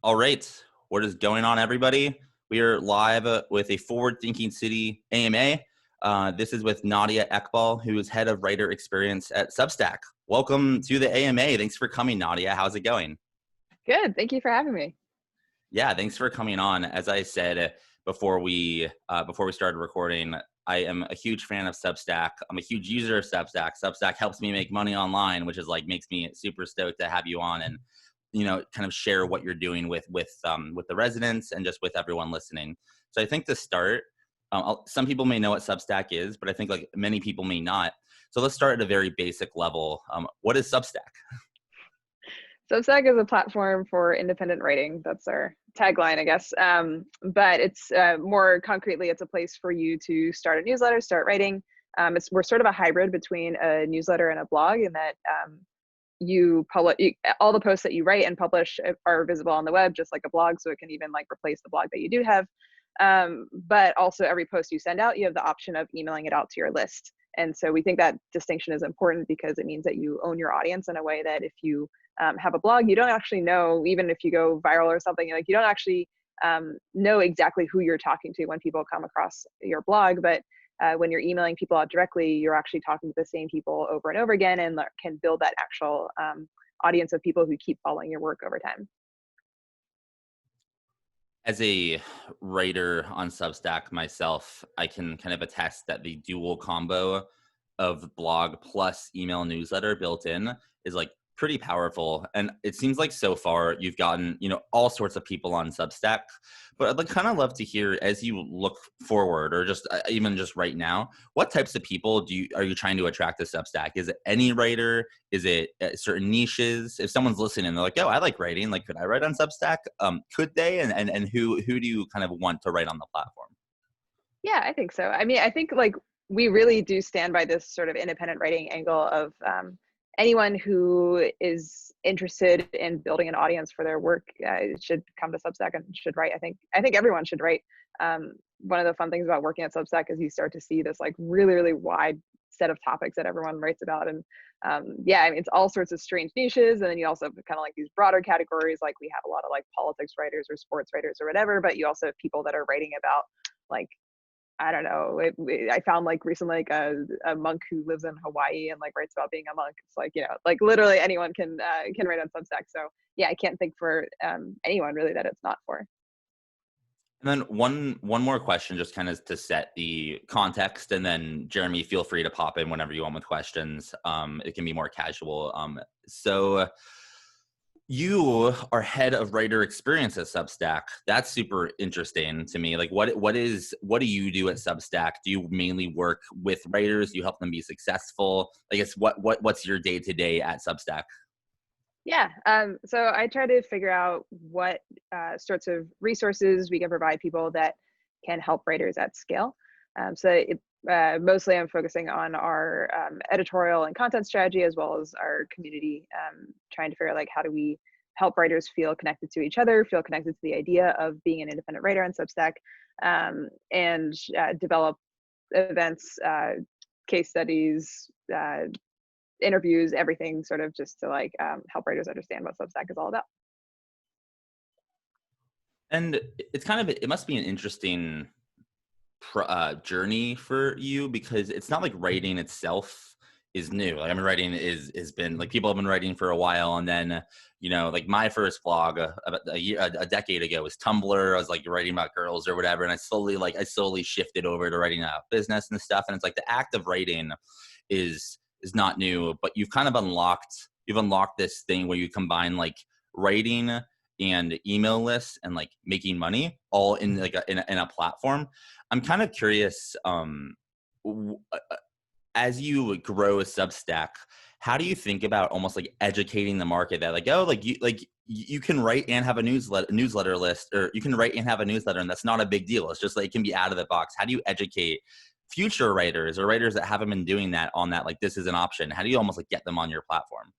All right. What is going on, everybody? We are live with a Forward Thinking City AMA. This is with Nadia Eghbal, who is head of writer experience at Substack. Welcome to the AMA. Thanks for coming, Nadia. How's it going? Good. Thank you for having me. Yeah, thanks for coming on. As I said before we started recording, I am a huge fan of Substack. I'm a huge user of Substack. Substack helps me make money online, which is makes me super stoked to have you on and kind of share what you're doing with the residents and just with everyone listening. So I think to start, some people may know what Substack is, but I think many people may not. So let's start at a very basic level. What is Substack? Substack is a platform for independent writing. That's our tagline, I guess. But it's more concretely, it's a place for you to start a newsletter, start writing. We're sort of a hybrid between a newsletter and a blog in that you publish all the posts that you write and publish are visible on the web, just like a blog. So it can even replace the blog that you do have. But also every post you send out, you have the option of emailing it out to your list. And so we think that distinction is important because it means that you own your audience in a way that if you have a blog, you don't actually know, even if you go viral or something, you don't actually know exactly who you're talking to when people come across your blog. But when you're emailing people out directly, you're actually talking to the same people over and over again and can build that actual audience of people who keep following your work over time. As a writer on Substack myself, I can kind of attest that the dual combo of blog plus email newsletter built in is pretty powerful. And it seems like so far you've gotten, all sorts of people on Substack. But I'd kind of love to hear, as you look forward or just even just right now, what types of people are you trying to attract to Substack? Is it any writer? Is it certain niches? If someone's listening and they're like, oh, I like writing, could I write on Substack? Could they? And who do you kind of want to write on the platform? Yeah, I think so. I mean, I think we really do stand by this sort of independent writing angle of anyone who is interested in building an audience for their work should come to Substack and should write. I think everyone should write. One of the fun things about working at Substack is you start to see this really, really wide set of topics that everyone writes about. And yeah, I mean, it's all sorts of strange niches. And then you also have kind of these broader categories. We have a lot of politics writers or sports writers or whatever, but you also have people that are writing about I don't know. I found recently a monk who lives in Hawaii and writes about being a monk. It's literally anyone can write on Substack. So yeah, I can't think for anyone really that it's not for. And then one more question, just kind of to set the context, and then Jeremy, feel free to pop in whenever you want with questions. It can be more casual. So you are head of writer experience at Substack. That's super interesting to me. What do you do at Substack? Do you mainly work with writers? Do you help them be successful? I guess what's your day to day at Substack? Yeah. So I try to figure out what sorts of resources we can provide people that can help writers at scale. Mostly I'm focusing on our editorial and content strategy, as well as our community, trying to figure out how do we help writers feel connected to each other, feel connected to the idea of being an independent writer on Substack, and develop events, case studies, interviews, everything sort of just to help writers understand what Substack is all about. And it's it must be an interesting journey for you, because it's not like writing itself is new. Writing has been people have been writing for a while, and then my first blog about a decade ago was Tumblr. I was writing about girls or whatever, and I slowly shifted over to writing about business and stuff. And it's the act of writing is not new, but you've kind of unlocked this thing where you combine writing and email lists and making money all in in a platform. I'm kind of curious, as you grow a Substack, how do you think about almost educating the market that you can write and have a newsletter list, or you can write and have a newsletter, and that's not a big deal. It's just it can be out of the box. How do you educate future writers or writers that haven't been doing that on that, this is an option? How do you almost get them on your platform?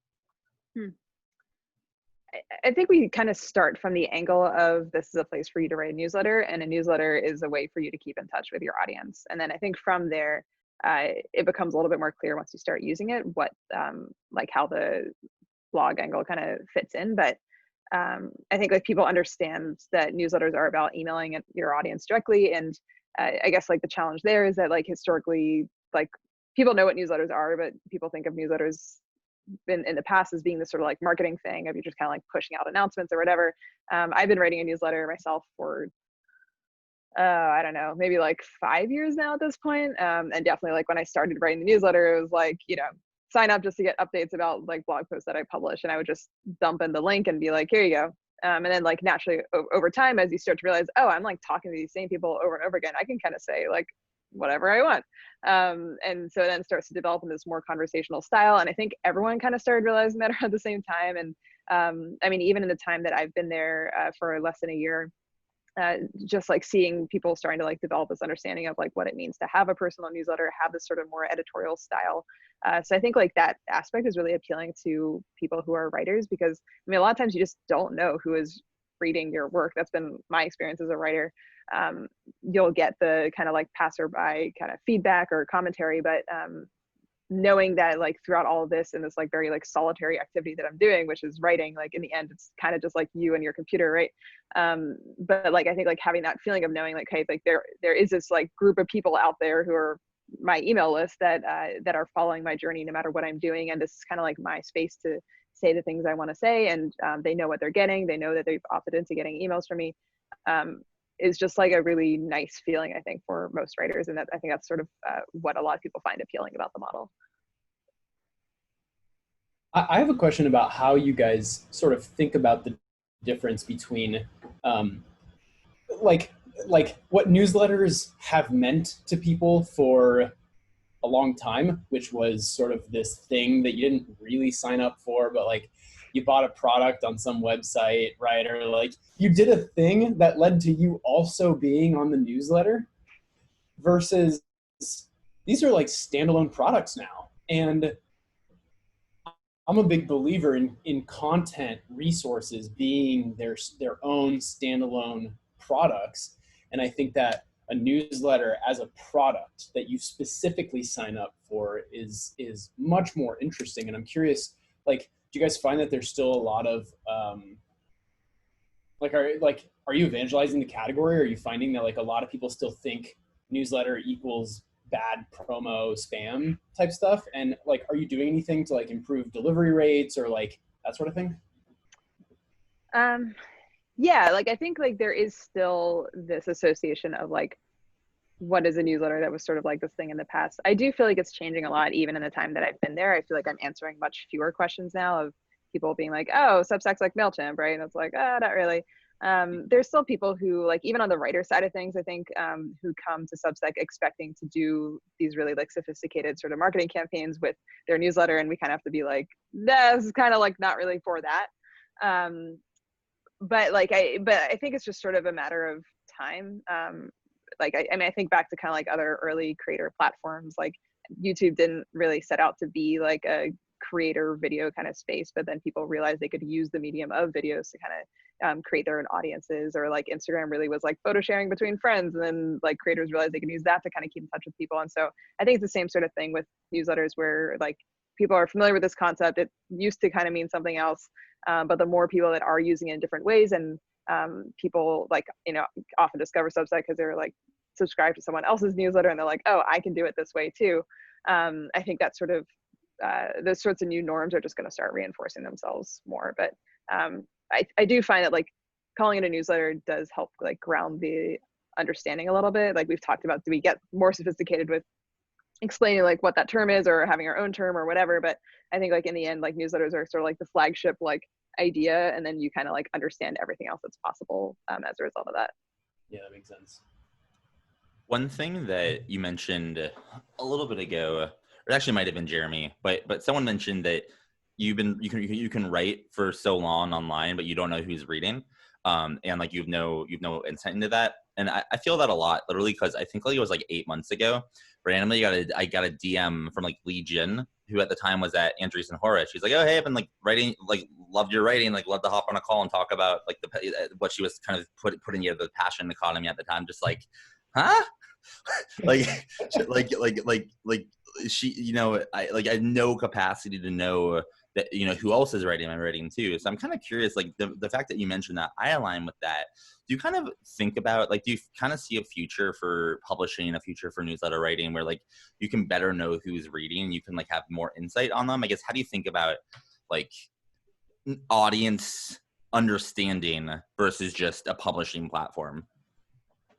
I think we kind of start from the angle of this is a place for you to write a newsletter, and a newsletter is a way for you to keep in touch with your audience. And then I think from there, it becomes a little bit more clear once you start using it, what how the blog angle kind of fits in. But I think like people understand that newsletters are about emailing your audience directly. And I guess like the challenge there is that like historically, like people know what newsletters are, but people think of newsletters in the past as being this sort of like marketing thing of you just kind of like pushing out announcements or whatever. I've been writing a newsletter myself for I don't know, maybe like 5 years now at this point. And definitely like when I started writing the newsletter, it was like, you know, sign up just to get updates about like blog posts that I publish. And I would just dump in the link and be like, here you go. And then like naturally over time, as you start to realize, oh, I'm like talking to these same people over and over again, I can kind of say like whatever I want. And so then starts to develop in this more conversational style. And I think everyone kind of started realizing that at the same time. And I mean, even in the time that I've been there for less than a year, just like seeing people starting to like develop this understanding of like what it means to have a personal newsletter, have this sort of more editorial style. So I think like that aspect is really appealing to people who are writers, because I mean, a lot of times you just don't know who is reading your work. That's been my experience as a writer. You'll get the kind of like passerby kind of feedback or commentary, but knowing that like throughout all of this and this like very like solitary activity that I'm doing, which is writing, like in the end it's kind of just like you and your computer, right? But like I think like having that feeling of knowing like, hey, like there is this like group of people out there who are my email list that are following my journey no matter what I'm doing, and this is kind of like my space to say the things I want to say, and they know what they're getting, they know that they've opted into getting emails from me, is just like a really nice feeling, I think, for most writers. And that I think that's sort of what a lot of people find appealing about the model. I have a question about how you guys sort of think about the difference between like what newsletters have meant to people for a long time, which was sort of this thing that you didn't really sign up for, but like you bought a product on some website, right? Or like you did a thing that led to you also being on the newsletter, versus these are like standalone products now. And I'm a big believer in content resources being their own standalone products. And I think that a newsletter as a product that you specifically sign up for is much more interesting. And I'm curious, like, do you guys find that there's still a lot of are you evangelizing the category? Or are you finding that like a lot of people still think newsletter equals bad promo spam type stuff? And like, are you doing anything to like improve delivery rates or like that sort of thing? Yeah, like I think like there is still this association of like what is a newsletter that was sort of like this thing in the past. I do feel like it's changing a lot even in the time that I've been there. I feel like I'm answering much fewer questions now of people being like, oh, Substack's like MailChimp, right? And it's like, oh, not really. There's still people who like, even on the writer side of things, I think, who come to Substack expecting to do these really like sophisticated sort of marketing campaigns with their newsletter. And we kind of have to be like, nah, this is kind of like not really for that. But I think it's just sort of a matter of time. I mean, I think back to kind of like other early creator platforms, like YouTube didn't really set out to be like a creator video kind of space, but then people realized they could use the medium of videos to kind of create their own audiences. Or like Instagram really was like photo sharing between friends, and then like creators realized they can use that to kind of keep in touch with people. And so I think it's the same sort of thing with newsletters, where like people are familiar with this concept. It used to kind of mean something else, but the more people that are using it in different ways, and people like, you know, often discover Substack because they're like subscribed to someone else's newsletter and they're like, oh, I can do it this way too. I think that sort of those sorts of new norms are just going to start reinforcing themselves more. But I do find that like calling it a newsletter does help like ground the understanding a little bit. Like we've talked about, do we get more sophisticated with explaining like what that term is, or having our own term or whatever? But I think like in the end, like newsletters are sort of like the flagship like idea, and then you kind of like understand everything else that's possible as a result of that. Yeah, that makes sense. One thing that you mentioned a little bit ago, or it actually might have been Jeremy, but someone mentioned that you can write for so long online, but you don't know who's reading, and like you've no insight into that. And I feel that a lot, literally, because I think like it was like 8 months ago, randomly I got a DM from like Legion, who at the time was at Andreessen Horowitz. She's like, oh hey, I've been like writing, like loved your writing, like love to hop on a call and talk about like what she was kind of putting into the passion economy at the time. Just like, huh? like she, you know, I had no capacity to know that, you know, who else is writing? I'm writing too. So I'm kind of curious, like the fact that you mentioned that, I align with that. Do you kind of think about, like, do you kind of see a future for publishing, a future for newsletter writing, where like you can better know who's reading, you can like have more insight on them? I guess, how do you think about like audience understanding versus just a publishing platform?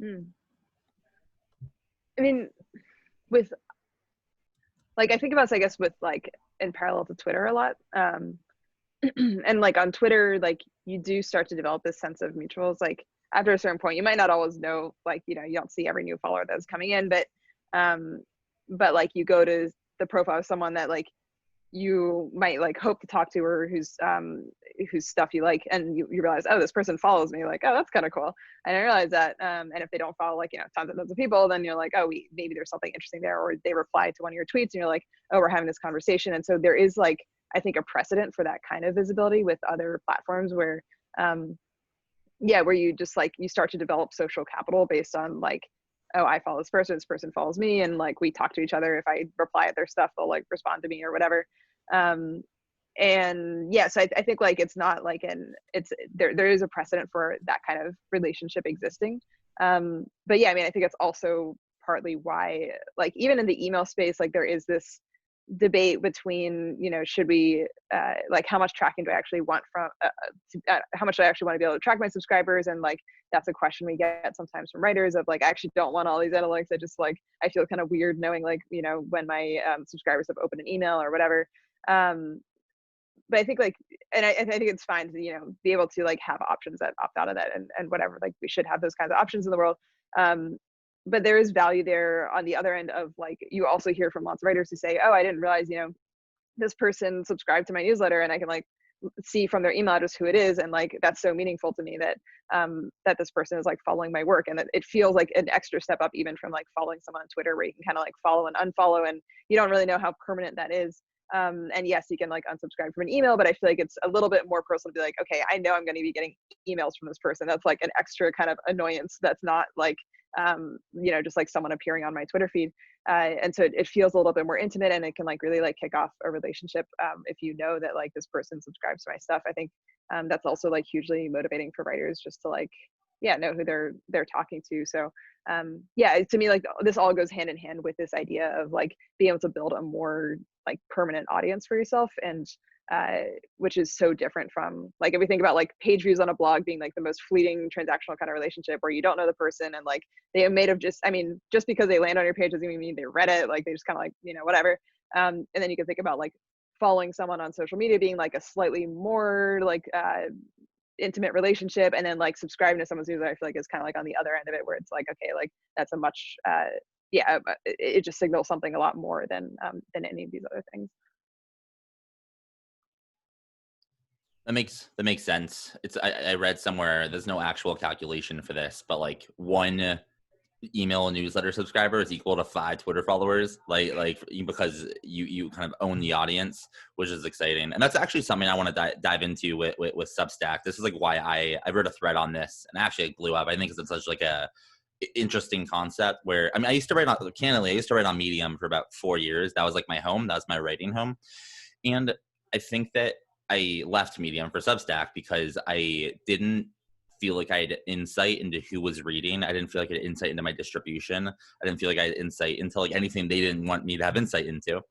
I mean, with like, I think about this, I guess, with like in parallel to Twitter a lot. And like on Twitter, like you do start to develop this sense of mutuals. Like after a certain point, you might not always know, like, you know, you don't see every new follower that's coming in, but like you go to the profile of someone that like you might like hope to talk to, or whose stuff you like, and you realize, oh, this person follows me, like, oh, that's kind of cool. I didn't realize that. And if they don't follow, like, you know, tons and tons of people, then you're like, oh, maybe there's something interesting there, or they reply to one of your tweets and you're like, oh, we're having this conversation. And so there is like, I think, a precedent for that kind of visibility with other platforms where where you just like, you start to develop social capital based on like, oh, I follow this person follows me, and like we talk to each other. If I reply at their stuff, they'll like respond to me or whatever. And yes, I think like it's not like there is a precedent for that kind of relationship existing. But yeah, I mean, I think it's also partly why, like, even in the email space, like there is this debate between, you know, should we like how much tracking do I actually want from how much do I actually want to be able to track my subscribers, and like that's a question we get sometimes from writers of like, I actually don't want all these analytics. I feel kind of weird knowing, like, you know, when my subscribers have opened an email or whatever. But I think like, and I think it's fine to, you know, be able to like have options that opt out of that, and whatever, like we should have those kinds of options in the world. But there is value there on the other end of like, you also hear from lots of writers who say, oh, I didn't realize, you know, this person subscribed to my newsletter, and I can like see from their email address who it is, and like that's so meaningful to me that that this person is like following my work, and it feels like an extra step up even from like following someone on Twitter, where you can kind of like follow and unfollow, and you don't really know how permanent that is. And yes, you can like unsubscribe from an email, but I feel like it's a little bit more personal to be like, okay, I know I'm going to be getting emails from this person. That's like an extra kind of annoyance. That's not like, you know, just like someone appearing on my Twitter feed. And so it feels a little bit more intimate, and it can like really like kick off a relationship if you know that like this person subscribes to my stuff. I think that's also like hugely motivating for writers, just to like, yeah, know who they're talking to. So yeah, to me, like this all goes hand in hand with this idea of like being able to build a more like permanent audience for yourself, and which is so different from like, if we think about like page views on a blog being like the most fleeting transactional kind of relationship where you don't know the person, and like they may have just, I mean, just because they land on your page doesn't even mean they read it, like they just kind of like, you know, whatever. And then you can think about like following someone on social media being like a slightly more like intimate relationship, and then like subscribing to someone's newsletter, I feel like is kind of like on the other end of it, where it's like, okay, like that's a much it just signals something a lot more than any of these other things. That makes sense. I read somewhere, there's no actual calculation for this, but like one email newsletter subscriber is equal to 5 Twitter followers, like because you kind of own the audience, which is exciting. And that's actually something I want to dive into with Substack. This is like why I wrote a thread on this, and actually it blew up, I think, because it's such like a interesting concept. Where, I mean, I used to write on Medium for about 4 years. That was like my home, that was my writing home. And I think that I left Medium for Substack because I didn't feel like I had insight into who was reading. I didn't feel like I had insight into my distribution. I didn't feel like I had insight into like anything they didn't want me to have insight into.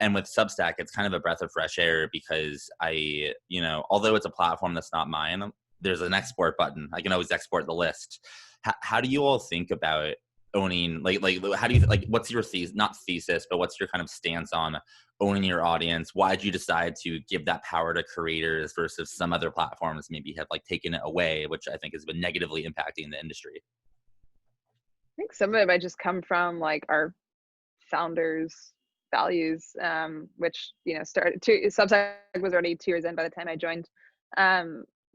And with Substack, it's kind of a breath of fresh air, because I, you know, although it's a platform that's not mine, there's an export button. I can always export the list. How do you all think about owning, like how do you, like, what's your thesis, but what's your kind of stance on owning your audience? Why did you decide to give that power to creators versus some other platforms maybe have like taken it away, which I think has been negatively impacting the industry? I think some of it might just come from like our founders' values, which, you know, Substack was already 2 years in by the time I joined.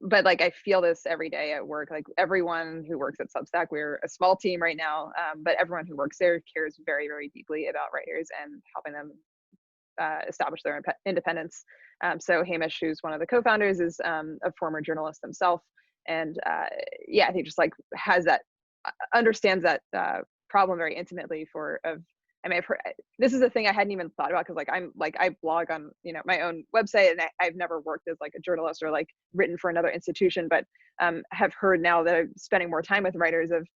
But like I feel this every day at work. Like everyone who works at Substack, we're a small team right now, but everyone who works there cares very, very deeply about writers and helping them establish their independence. So Hamish, who's one of the co-founders, is a former journalist himself, and I think just like has that understands that problem very intimately of I mean, I've heard, this is a thing I hadn't even thought about, because like I blog on, you know, my own website, and I've never worked as like a journalist or like written for another institution, but have heard now that I'm spending more time with writers of,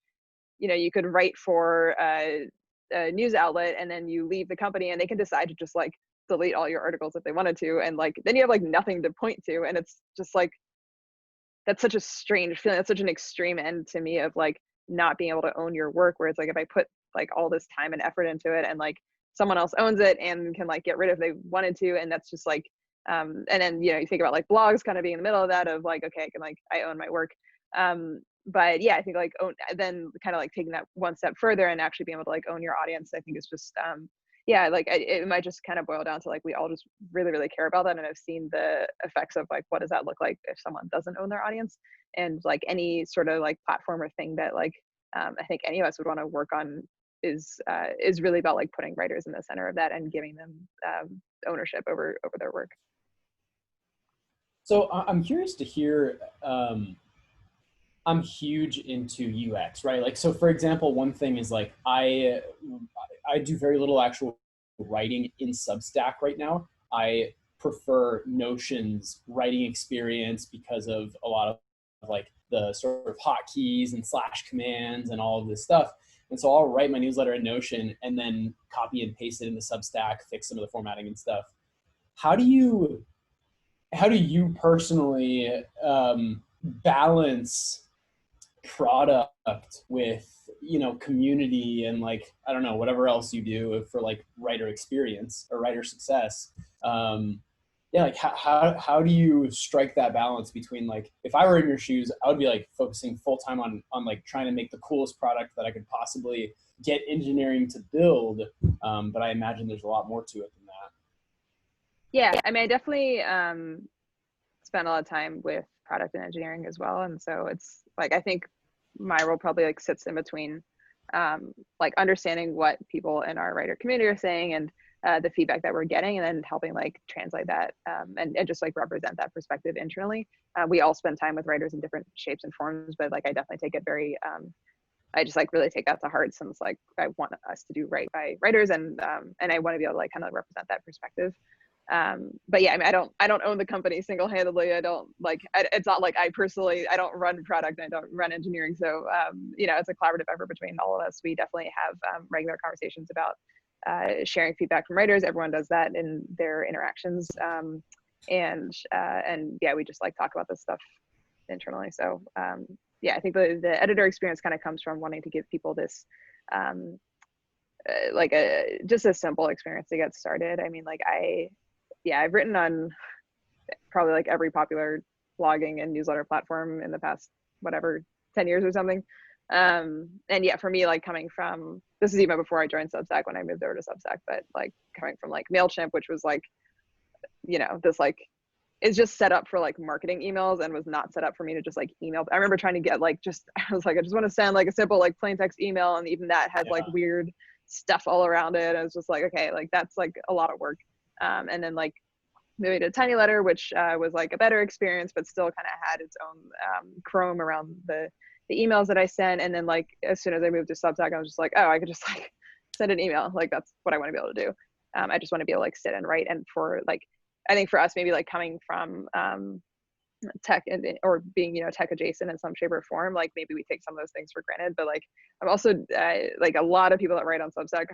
you know, you could write for a news outlet and then you leave the company and they can decide to just like delete all your articles if they wanted to, and like then you have like nothing to point to, and it's just like, that's such a strange feeling. That's such an extreme end to me of like not being able to own your work, where it's like if I put like all this time and effort into it and like someone else owns it and can like get rid of if they wanted to, and that's just like and then, you know, you think about like blogs kind of being in the middle of that of like, okay, I can like, I own my work. But yeah, I think like then kind of like taking that one step further and actually being able to like own your audience, I think is just yeah, like it might just kind of boil down to like we all just really, really care about that, and I've seen the effects of like what does that look like if someone doesn't own their audience, and like any sort of like platform or thing that like I think any of us would want to work on is really about like putting writers in the center of that and giving them ownership over their work. So I'm curious to hear. I'm huge into UX, right? Like, so for example, one thing is like I do very little actual writing in Substack right now. I prefer Notion's writing experience because of a lot of like the sort of hotkeys and slash commands and all of this stuff. And so I'll write my newsletter in Notion and then copy and paste it into Substack, fix some of the formatting and stuff. How do you personally balance product with, you know, community and like, I don't know, whatever else you do for like writer experience or writer success? Yeah, like how do you strike that balance between like, if I were in your shoes, I would be like focusing full time on like trying to make the coolest product that I could possibly get engineering to build. But I imagine there's a lot more to it than that. Yeah, I mean, I definitely spend a lot of time with product and engineering as well, and so it's like I think my role probably like sits in between like understanding what people in our writer community are saying and the feedback that we're getting, and then helping like translate that and just like represent that perspective internally. We all spend time with writers in different shapes and forms, but like I definitely take it very I just like really take that to heart, since like I want us to do right by writers, and I want to be able to like kind of represent that perspective. But yeah, I mean, I don't own the company single-handedly. I don't like, it's not like I don't run product and I don't run engineering. So, you know, it's a collaborative effort between all of us. We definitely have regular conversations about sharing feedback from writers. Everyone does that in their interactions. And yeah, we just like talk about this stuff internally. So yeah, I think the editor experience kind of comes from wanting to give people this like just a simple experience to get started. I mean, like I've written on probably like every popular blogging and newsletter platform in the past, whatever, 10 years or something. And yeah, for me, like coming from, this is even before I joined Substack, when I moved over to Substack, but like coming from like MailChimp, which was like, you know, this like, is just set up for like marketing emails and was not set up for me to just like email. I remember trying to get like, I was like, I just want to send like a simple like plain text email. And even that had like weird stuff all around it. I was just like, okay, like that's like a lot of work. And then like moving to a tiny letter, which was like a better experience, but still kind of had its own chrome around the emails that I sent. And then like, as soon as I moved to Substack, I was just like, oh, I could just like send an email. Like that's what I want to be able to do. I just want to be able to like sit and write. And for like, I think for us, maybe like coming from tech or being, you know, tech adjacent in some shape or form, like maybe we take some of those things for granted, but like I'm also like a lot of people that write on Substack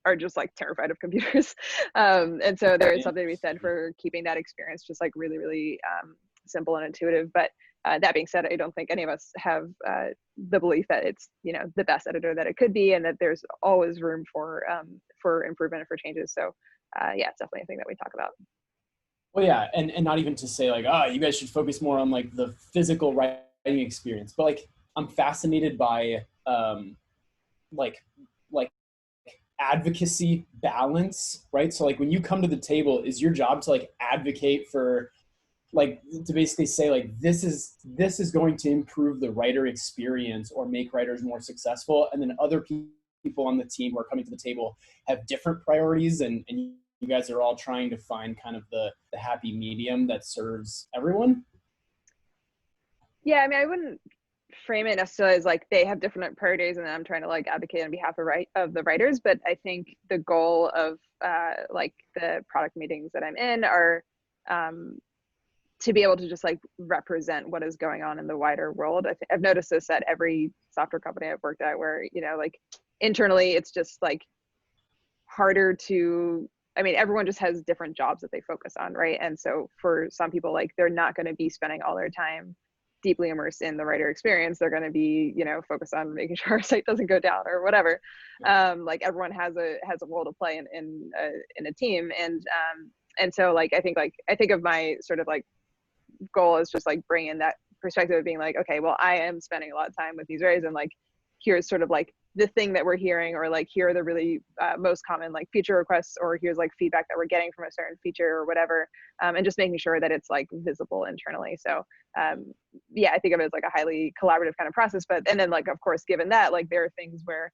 are just like terrified of computers. And so there is something to be said for keeping that experience just like really, really simple and intuitive. But that being said, I don't think any of us have the belief that it's, you know, the best editor that it could be, and that there's always room for improvement and for changes. So yeah, it's definitely a thing that we talk about. Well, yeah, and not even to say like, you guys should focus more on like the physical writing experience, but like I'm fascinated by like advocacy balance, right? So like when you come to the table, is your job to like advocate for, like, to basically say like this is going to improve the writer experience or make writers more successful, and then other people on the team who are coming to the table have different priorities, and you guys are all trying to find kind of the happy medium that serves everyone? Yeah, I mean, frame it necessarily as like they have different priorities and then I'm trying to like advocate on behalf of the writers. But I think the goal of like the product meetings that I'm in are to be able to just like represent what is going on in the wider world. I've noticed this at every software company I've worked at where, you know, like internally it's just like harder to, I mean, everyone just has different jobs that they focus on, right? And so for some people, like they're not going to be spending all their time deeply immersed in the writer experience. They're going to be, you know, focused on making sure our site doesn't go down or whatever. Like everyone has a role to play in a team. And so like, I think of my sort of like goal is just like bring in that perspective of being like, okay, well, I am spending a lot of time with these writers and like, here's sort of like the thing that we're hearing, or like, here are the really most common like feature requests, or here's like feedback that we're getting from a certain feature or whatever. And just making sure that it's like visible internally. So yeah, I think of it as like a highly collaborative kind of process, but, and then like, of course, given that, like there are things where,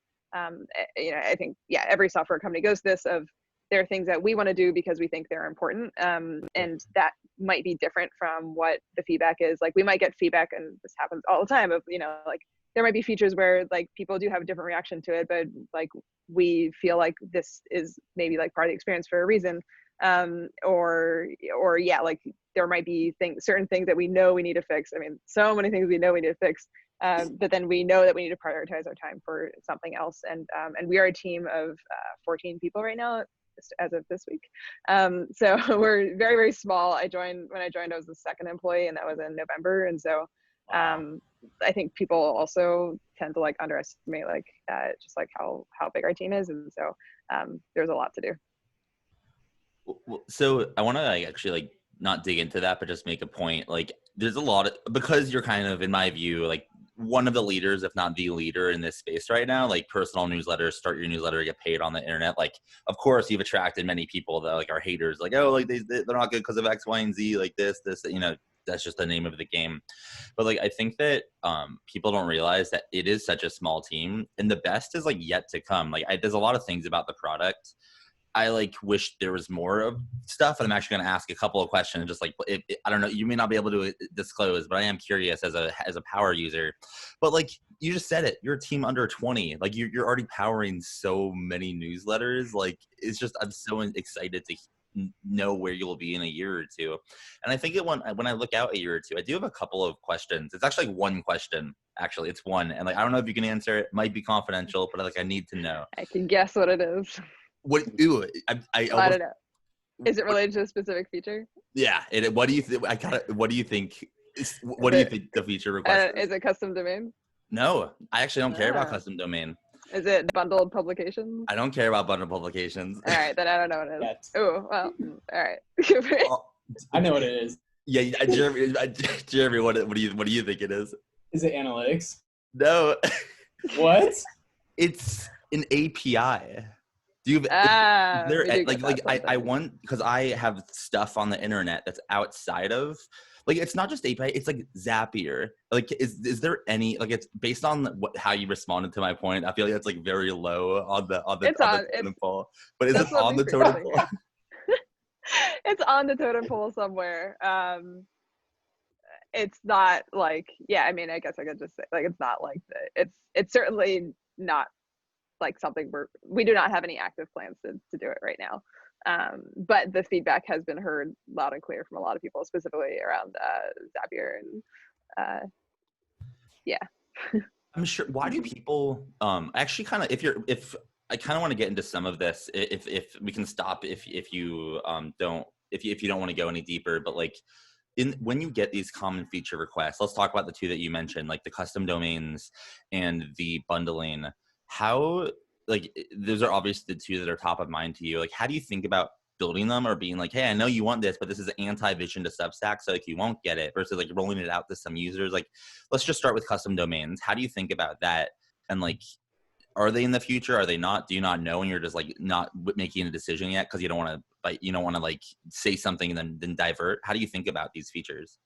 you know, I think, yeah, every software company goes this of, there are things that we want to do because we think they're important. And that might be different from what the feedback is. Like we might get feedback, and this happens all the time, of, you know, like there might be features where like people do have a different reaction to it, but like we feel like this is maybe like part of the experience for a reason. Or yeah, like there might be certain things that we know we need to fix. I mean, so many things we know we need to fix. But then we know that we need to prioritize our time for something else. And we are a team of 14 people right now, as of this week. So we're very, very small. When I joined, I was the second employee, and that was in November. And so I think people also tend to like underestimate like just like how big our team is. And so there's a lot to do. So I want to like actually like not dig into that, but just make a point. Like there's a lot of, because you're kind of, in my view, like one of the leaders, if not the leader in this space right now, like personal newsletters, start your newsletter, get paid on the internet. Like, of course you've attracted many people that like are haters, like, oh, like they're not good because of X, Y, and Z, like this, you know, that's just the name of the game. But like, I think that people don't realize that it is such a small team, and the best is like yet to come. Like there's a lot of things about the product I like wish there was more of stuff, and I'm actually going to ask a couple of questions. Just like I don't know, you may not be able to disclose, but I am curious as a power user. But like you just said it, you're a team under 20. Like you're already powering so many newsletters. Like it's just, I'm so excited to know where you'll be in a year or two. And I think when I look out a year or two, I do have a couple of questions. It's actually one question. Actually, it's one, and like I don't know if you can answer it. It might be confidential, but like I need to know. I can guess what it is. What? Ooh, I don't know. Is it related to a specific feature? Yeah. What do you think? What do you think? What do you think the feature request is? Is it custom domain? No, I actually don't care about custom domain. Is it bundled publications? I don't care about bundled publications. All right, then I don't know what it is. Oh, well, all right. I know what it is. Yeah, Jeremy, what do you think it is? Is it analytics? No. What? It's an API. Do you I want, because I have stuff on the internet that's outside of, like, it's not just API, it's like Zapier. Like is there any, like, it's based on how you responded to my point, I feel like it's like very low on the totem pole. But is it on the totem pole? It's on the totem pole somewhere. It's not like, yeah, I mean, I guess I could just say like it's not like it's certainly not like something we do not have any active plans to do it right now. But the feedback has been heard loud and clear from a lot of people, specifically around Zapier and yeah. I'm sure. Why do people actually kind of, if I kind of want to get into some of this, if we can stop if you don't want to go any deeper, but like when you get these common feature requests, let's talk about the two that you mentioned, like the custom domains and the bundling. How, like, those are obviously the two that are top of mind to you. Like, how do you think about building them, or being like, hey, I know you want this, but this is anti-vision to Substack, so like you won't get it, versus like rolling it out to some users? Like, let's just start with custom domains. How do you think about that? And like, are they in the future? Are they not? Do you not know, and you're just like not making a decision yet because you don't want to like say something and then divert? How do you think about these features?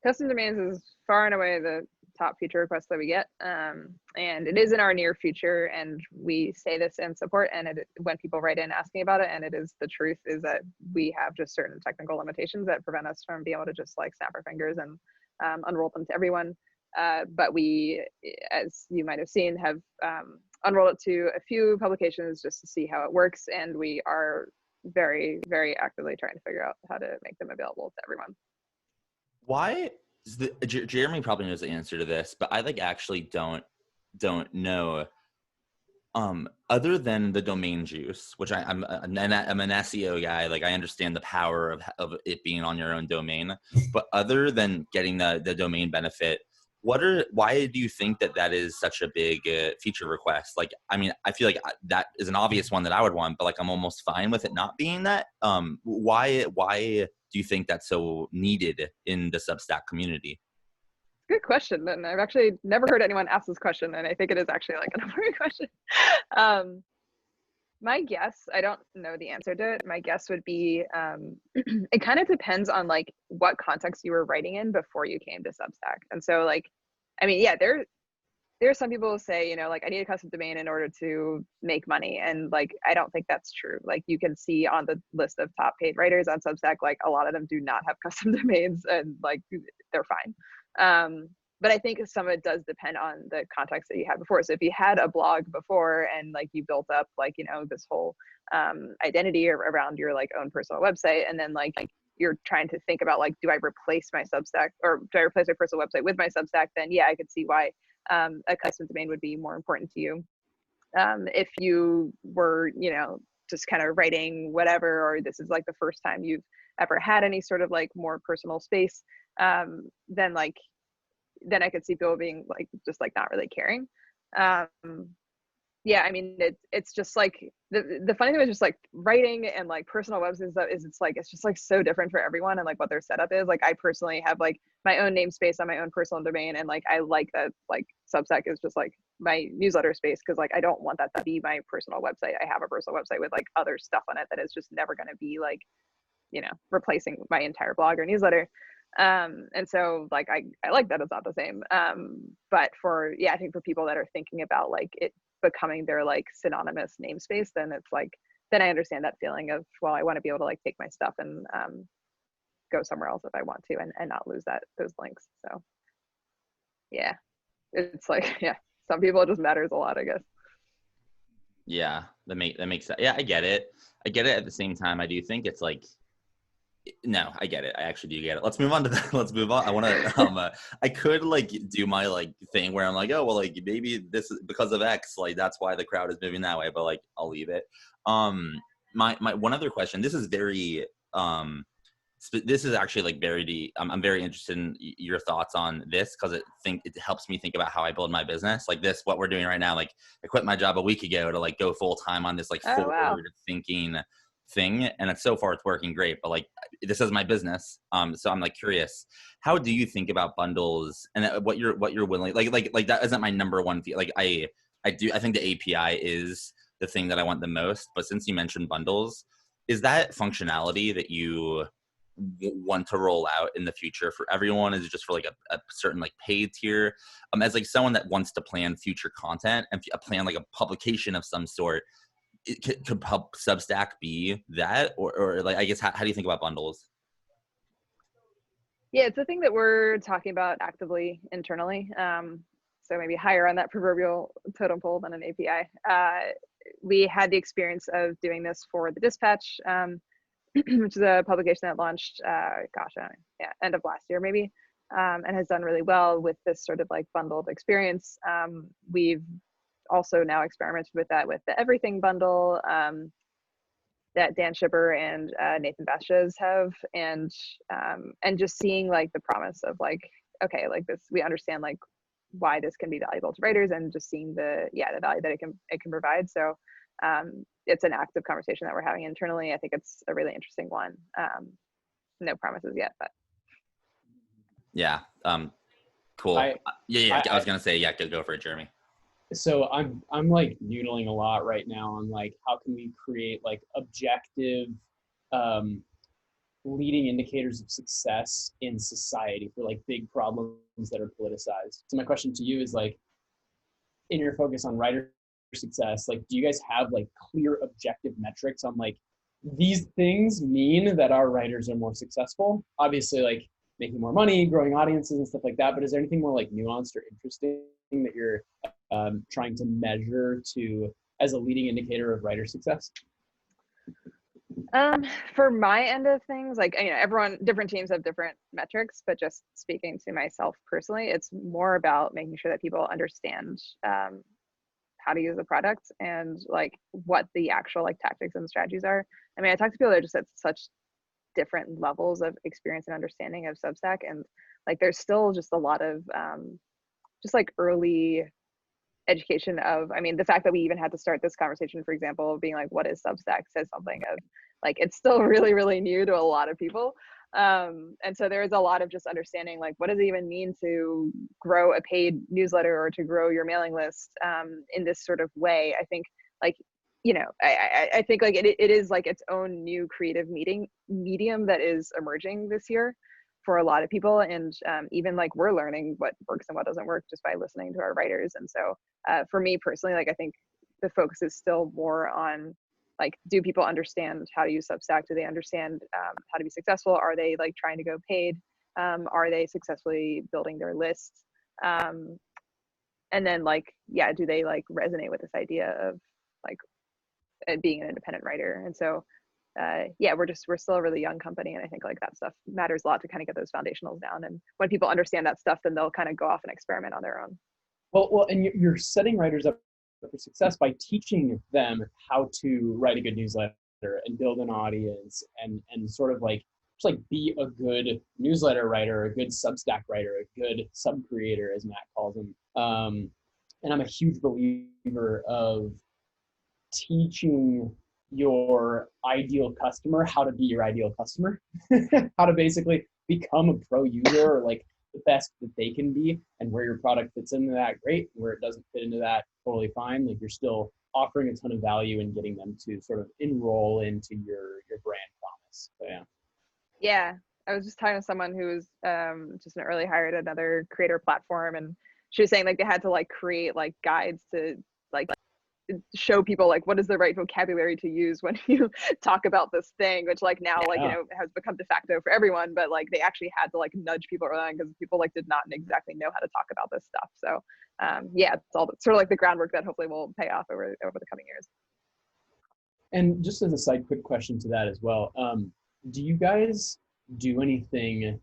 Custom domains is far and away the top feature requests that we get, and it is in our near future, and we say this in support, and when people write in asking about it, and it is the truth, is that we have just certain technical limitations that prevent us from being able to just like snap our fingers and unroll them to everyone. But we, as you might have seen, have unrolled it to a few publications just to see how it works. And we are very, very actively trying to figure out how to make them available to everyone. Why is Jeremy probably knows the answer to this, but I like actually don't know. Other than the domain juice, which I'm an SEO guy, like I understand the power of it being on your own domain, but other than getting the domain benefit, why do you think that is such a big feature request? Like, I mean, I feel like that is an obvious one that I would want, but like I'm almost fine with it not being that. Why do you think that's so needed in the Substack community? Good question, and I've actually never heard anyone ask this question, and I think it is actually like an important question. My guess, I don't know the answer to it. My guess would be it kind of depends on like what context you were writing in before you came to Substack. And so like, I mean, yeah, there are some people who say, you know, like I need a custom domain in order to make money, and like I don't think that's true. Like you can see on the list of top paid writers on Substack, like a lot of them do not have custom domains, and like they're fine. But I think some of it does depend on the context that you had before. So if you had a blog before and like you built up like, you know, this whole identity around your like own personal website, and then like you're trying to think about like, do I replace my Substack, or do I replace my personal website with my Substack? Then yeah, I could see why a custom domain would be more important to you. If you were, you know, just kind of writing whatever, or this is like the first time you've ever had any sort of like more personal space, then I could see people being like, just like not really caring. Yeah, I mean, it's just like the funny thing is just like writing and like personal websites is it's just like so different for everyone and like what their setup is. Like I personally have like my own namespace on my own personal domain, and like I like that like Substack is just like my newsletter space, because like I don't want that to be my personal website. I have a personal website with like other stuff on it that is just never going to be like, you know, replacing my entire blog or newsletter. And so like I like that it's not the same. But I think for people that are thinking about like it becoming their like synonymous namespace, then it's like, then I understand that feeling of, well, I want to be able to like take my stuff and go somewhere else if I want to, and not lose those links. So yeah, it's like, yeah, some people it just matters a lot, I guess. Yeah, that makes sense. Yeah, I get it. At the same time, I do think it's like, no, I get it. I actually do get it. Let's move on. I want to, I could like do my like thing where I'm like, oh, well, like maybe this is because of X, like that's why the crowd is moving that way, but like, I'll leave it. My one other question, this is very, this is actually like very deep. I'm very interested in your thoughts on this, because it helps me think about how I build my business. Like this, what we're doing right now, like I quit my job a week ago to like go full time on this like forward thinking thing, and it's so far it's working great, but like this is my business. So I'm like curious, how do you think about bundles and what you're willing, like that isn't my number one like I think the API is the thing that I want the most, but since you mentioned bundles, is that functionality that you want to roll out in the future for everyone? Is it just for like a certain like paid tier? As like someone that wants to plan future content and plan like a publication of some sort, could Substack be that, or like, I guess, how do you think about bundles? Yeah, it's a thing that we're talking about actively internally. So maybe higher on that proverbial totem pole than an API. We had the experience of doing this for the Dispatch, which is a publication that launched, end of last year maybe, and has done really well with this sort of like bundled experience. We've also now experimented with that with the Everything bundle that Dan Shipper and Nathan Vasquez have, and just seeing like the promise of like, okay, like this, we understand like why this can be valuable to writers, and just seeing the value that it can provide. So it's an active conversation that we're having internally. I think it's a really interesting one. No promises yet, but yeah, cool. I was gonna say, go for it, Jeremy. So I'm like noodling a lot right now on like, how can we create like objective leading indicators of success in society for like big problems that are politicized. So my question to you is like, in your focus on writer success, like, do you guys have like clear objective metrics on like, these things mean that our writers are more successful? Obviously, like making more money, growing audiences and stuff like that. But is there anything more like nuanced or interesting that you're trying to measure to as a leading indicator of writer success? For my end of things, like, you know, different teams have different metrics, but just speaking to myself personally, it's more about making sure that people understand how to use the product and like what the actual like tactics and strategies are. I mean, I talk to people that are just at such different levels of experience and understanding of Substack, and like there's still just a lot of just like early education of, I mean, the fact that we even had to start this conversation, for example, being like, what is Substack, says something of like, it's still really, really new to a lot of people. And so there is a lot of just understanding, like, what does it even mean to grow a paid newsletter or to grow your mailing list in this sort of way. I think like, you know, I think like it is like its own new creative medium that is emerging this year for a lot of people. And even like we're learning what works and what doesn't work just by listening to our writers. And so for me personally, like I think the focus is still more on like, do people understand how to use Substack? Do they understand how to be successful? Are they like trying to go paid? Are they successfully building their lists? And then like, yeah, do they like resonate with this idea of like being an independent writer? And so yeah, we're still a really young company, and I think like that stuff matters a lot to kind of get those foundationals down. And when people understand that stuff, then they'll kind of go off and experiment on their own. Well, and you're setting writers up for success by teaching them how to write a good newsletter and build an audience and sort of like just like be a good newsletter writer, a good Substack writer, a good sub creator, as Matt calls them. And I'm a huge believer of teaching your ideal customer how to be your ideal customer, how to basically become a pro user or like the best that they can be, and where your product fits into that, great. Where it doesn't fit into that, totally fine. Like you're still offering a ton of value and getting them to sort of enroll into your brand promise. So yeah. Yeah, I was just talking to someone who was just an early hire at another creator platform, and she was saying like they had to like create like guides to like show people like what is the right vocabulary to use when you talk about this thing, which like now like, you know, has become de facto for everyone, but like they actually had to like nudge people around because people like did not exactly know how to talk about this stuff. So yeah, it's all sort of like the groundwork that hopefully will pay off over the coming years. And just as a side quick question to that as well, do you guys do anything,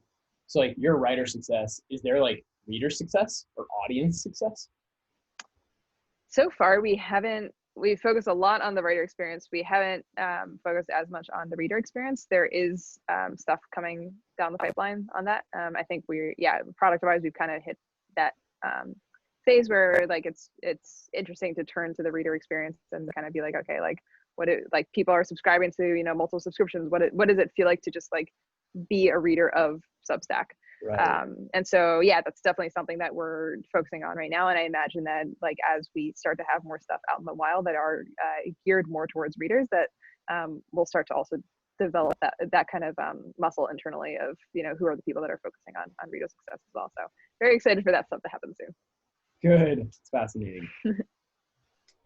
so like your writer success, is there like reader success or audience success? So far, we focused a lot on the writer experience. We haven't focused as much on the reader experience. There is stuff coming down the pipeline on that. I think product-wise, we've kind of hit that phase where like it's interesting to turn to the reader experience and kind of be like, okay, like like people are subscribing to, you know, multiple subscriptions. What does it feel like to just like be a reader of Substack? Right. And so, yeah, that's definitely something that we're focusing on right now. And I imagine that like, as we start to have more stuff out in the wild that are geared more towards readers, that we'll start to also develop that kind of muscle internally of, you know, who are the people that are focusing on reader success as well. So very excited for that stuff to happen soon. Good. It's fascinating.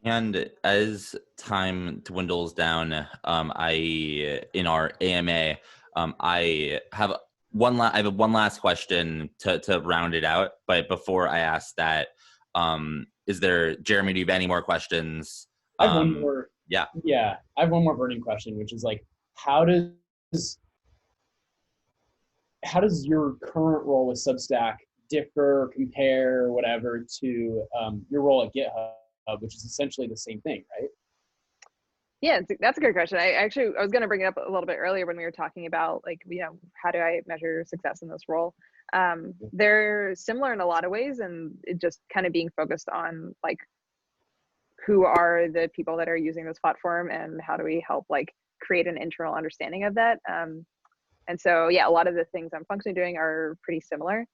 And as time dwindles down, in our AMA, I have one last question to round it out. But before I ask that, Jeremy, do you have any more questions? I have one more. Yeah. I have one more burning question, which is like, how does your current role with Substack differ, compare, whatever, to your role at GitHub, which is essentially the same thing, right? Yeah, that's a good question. I was going to bring it up a little bit earlier when we were talking about like, you know, how do I measure success in this role? They're similar in a lot of ways, and it just kind of being focused on like, who are the people that are using this platform and how do we help like create an internal understanding of that? And so, yeah, a lot of the things I'm functionally doing are pretty similar.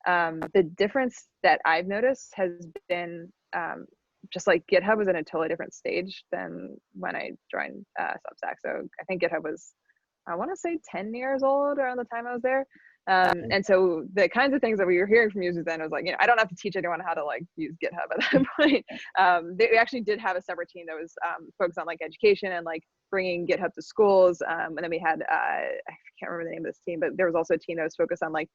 The difference that I've noticed has been just like GitHub was in a totally different stage than when I joined Substack. So I think GitHub was, I want to say 10 years old around the time I was there. And so the kinds of things that we were hearing from users then was like, I don't have to teach anyone how to like use GitHub at that point. They actually did have a separate team that was focused on like education and like bringing GitHub to schools. And then we had, I can't remember the name of this team, but there was also a team that was focused on like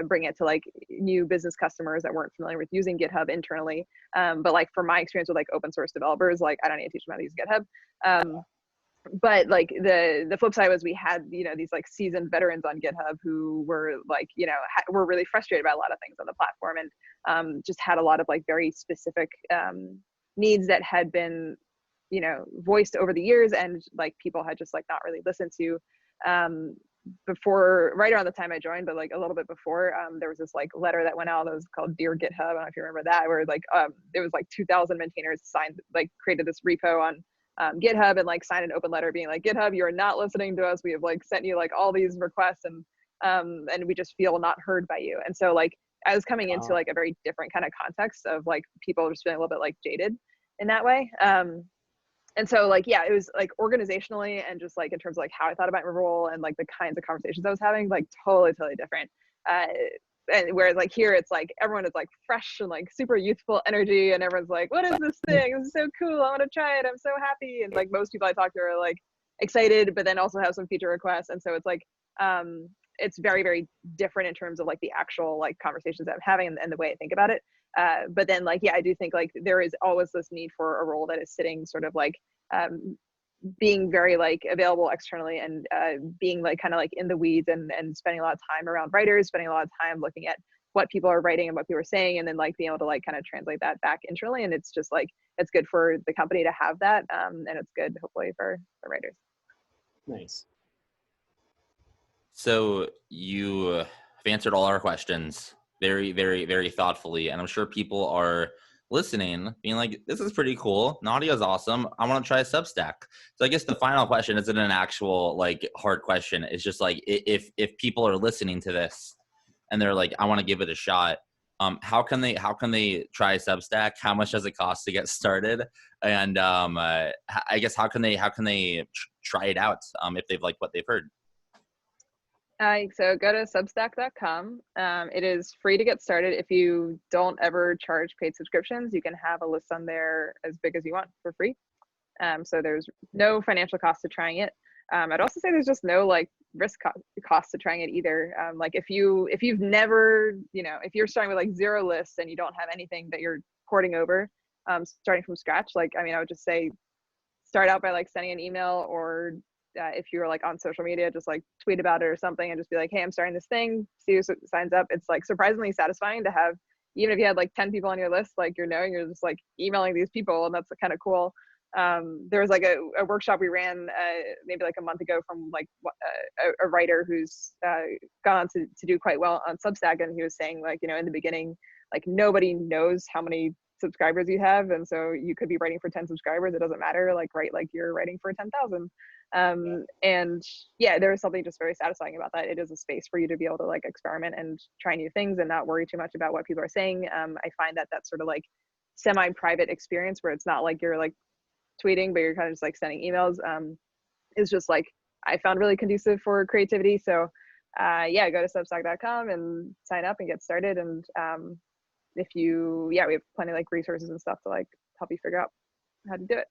bringing it to like new business customers that weren't familiar with using GitHub internally. But like from my experience with like open source developers, like I don't need to teach them how to use GitHub. But like the flip side was we had these like seasoned veterans on GitHub who were like were really frustrated by a lot of things on the platform, and just had a lot of like very specific needs that had been voiced over the years, and like people had just like not really listened to before, right around the time I joined, but like a little bit before. There was this like letter that went out that was called Dear GitHub. I don't know if you remember that, where like it was like 2,000 maintainers created this repo on GitHub and like signed an open letter being like, GitHub, you are not listening to us. We have like sent you like all these requests, and we just feel not heard by you. And so like I was coming into like a very different kind of context of like people just feeling a little bit like jaded in that way. And so like, yeah, it was like organizationally and just like in terms of like how I thought about my role and like the kinds of conversations I was having, like totally different. And whereas like here, it's like everyone is like fresh and like super youthful energy, and everyone's like, what is this thing? This is so cool. I want to try it. I'm so happy. And like most people I talk to are like excited, but then also have some feature requests. And so it's like, it's very different in terms of like the actual like conversations that I'm having and the way I think about it. But then like, yeah, I do think like there is always this need for a role that is sitting sort of like being very like available externally, and being like kind of like in the weeds and spending a lot of time around writers, spending a lot of time looking at what people are writing and what people are saying, and then like being able to like kind of translate that back internally. And it's just like, it's good for the company to have that, and it's good hopefully for writers. Nice. So you have answered all our questions very thoughtfully, and I'm sure people are listening being like, this is pretty cool, Nadia's awesome, I want to try Substack. So I guess the final question isn't an actual like hard question. It's just like, if people are listening to this and they're like, I want to give it a shot, how can they try Substack? How much does it cost to get started? And I guess how can they try it out if they've liked what they've heard? So go to substack.com. It is free to get started. If you don't ever charge paid subscriptions, you can have a list on there as big as you want for free. So there's no financial cost to trying it. I'd also say there's just no like risk cost to trying it either. Like if you've never, if you're starting with like 0 lists and you don't have anything that you're porting over, starting from scratch, like, I mean, I would just say start out by like sending an email, or if you're like on social media, just like tweet about it or something and just be like, hey, I'm starting this thing, see who signs up. It's like surprisingly satisfying to have, even if you had like 10 people on your list, like you're just like emailing these people, and that's kind of cool. There was like a workshop we ran maybe like a month ago from like a writer who's gone on to do quite well on Substack, and he was saying like, in the beginning, like nobody knows how many subscribers you have, and so you could be writing for 10 subscribers, it doesn't matter, like write like you're writing for 10,000. And yeah, there is something just very satisfying about that. It is a space for you to be able to like experiment and try new things and not worry too much about what people are saying. I find that sort of like semi-private experience where it's not like you're like tweeting, but you're kind of just like sending emails, is just like, I found really conducive for creativity. So yeah, go to substack.com and sign up and get started. And we have plenty of like resources and stuff to like help you figure out how to do it.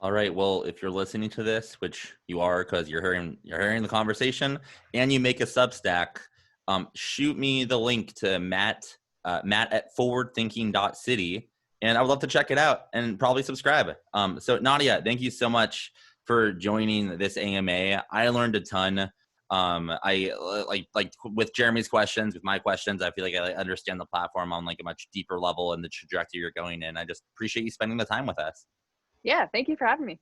All right. Well, if you're listening to this, which you are because you're hearing the conversation, and you make a Substack, shoot me the link to Matt at forwardthinking.city, and I would love to check it out and probably subscribe. So Nadia, thank you so much for joining this AMA. I learned a ton. I like with Jeremy's questions, with my questions, I feel like I understand the platform on like a much deeper level and the trajectory you're going in. I just appreciate you spending the time with us. Yeah, thank you for having me.